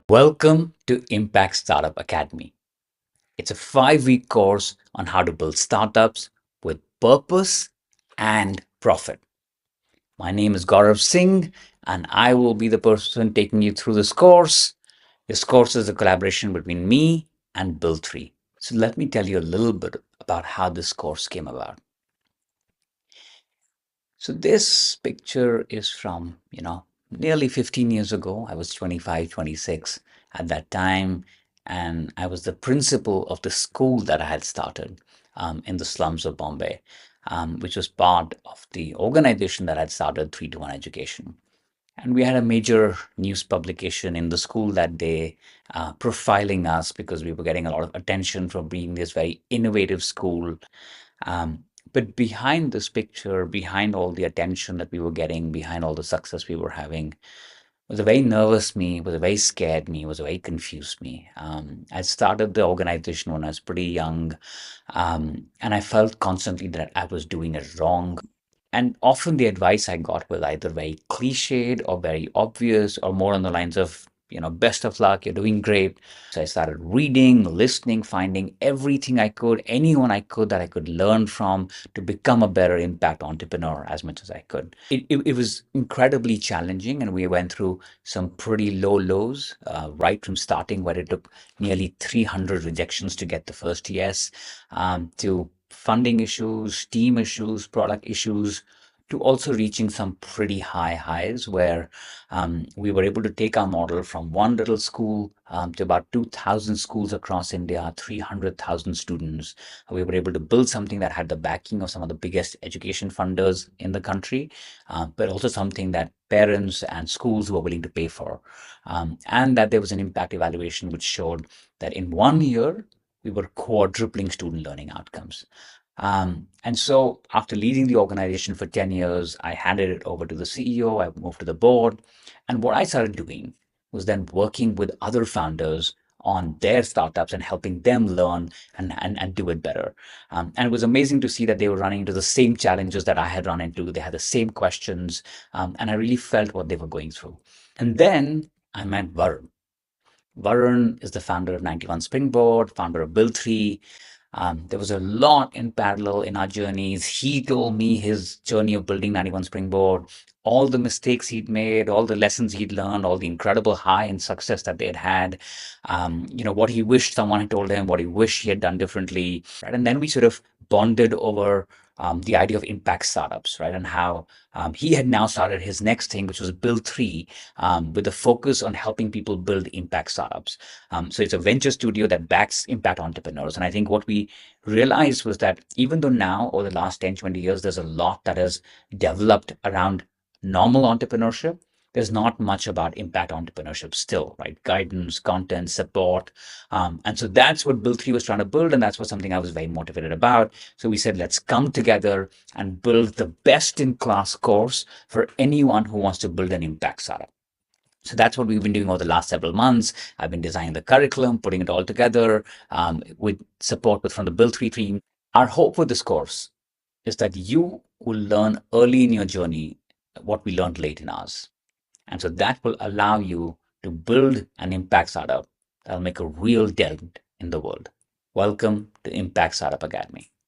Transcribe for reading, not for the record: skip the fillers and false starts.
Welcome to Impact Startup Academy. It's a 5-week course on how to build startups with purpose and profit. My name is Gaurav Singh, and I will be the person taking you through this course. This course is a collaboration between me and Build3. So let me tell you a little bit about how this course came about. So this picture is from, nearly 15 years ago. I was 25, 26 at that time, and I was the principal of the school that I had started in the slums of Bombay, which was part of the organization that I had started, 3 to 1 Education. And we had a major news publication in the school that day profiling us because we were getting a lot of attention for being this very innovative school. But behind this picture, behind all the attention that we were getting, behind all the success we were having, was a very nervous me, was a very scared me, was a very confused me. I started the organization when I was pretty young, and I felt constantly that I was doing it wrong. And often the advice I got was either very cliched or very obvious or more on the lines of, best of luck, you're doing great. So I started reading, listening, finding everything I could, anyone I could that I could learn from to become a better impact entrepreneur as much as I could. It was incredibly challenging, and we went through some pretty low lows right from starting, where it took nearly 300 rejections to get the first yes, to funding issues, team issues, product issues, to also reaching some pretty high highs where we were able to take our model from one little school to about 2,000 schools across India, 300,000 students. We were able to build something that had the backing of some of the biggest education funders in the country, but also something that parents and schools were willing to pay for. And that there was an impact evaluation which showed that in 1 year, we were quadrupling student learning outcomes. And so after leading the organization for 10 years, I handed it over to the CEO, I moved to the board. And what I started doing was then working with other founders on their startups and helping them learn and do it better. And it was amazing to see that they were running into the same challenges that I had run into. They had the same questions, and I really felt what they were going through. And then I met Varun. Varun is the founder of 91 Springboard, founder of Build3. There was a lot in parallel in our journeys. He told me his journey of building 91 Springboard, all the mistakes he'd made, all the lessons he'd learned, all the incredible high and success that they'd had, what he wished someone had told him, what he wished he had done differently. Right? And then we sort of bonded over the idea of impact startups, right? And how he had now started his next thing, which was Build3, with a focus on helping people build impact startups. So it's a venture studio that backs impact entrepreneurs. And I think what we realized was that even though now, over the last 10, 20 years, there's a lot that has developed around normal entrepreneurship, there's not much about impact entrepreneurship still, right? Guidance, content, support. And so that's what Build3 was trying to build. And that's what something I was very motivated about. So we said, let's come together and build the best in class course for anyone who wants to build an impact startup. So that's what we've been doing over the last several months. I've been designing the curriculum, putting it all together with support from the Build3 team. Our hope with this course is that you will learn early in your journey what we learned late in ours. And so that will allow you to build an impact startup that'll make a real dent in the world. Welcome to Impact Startup Academy.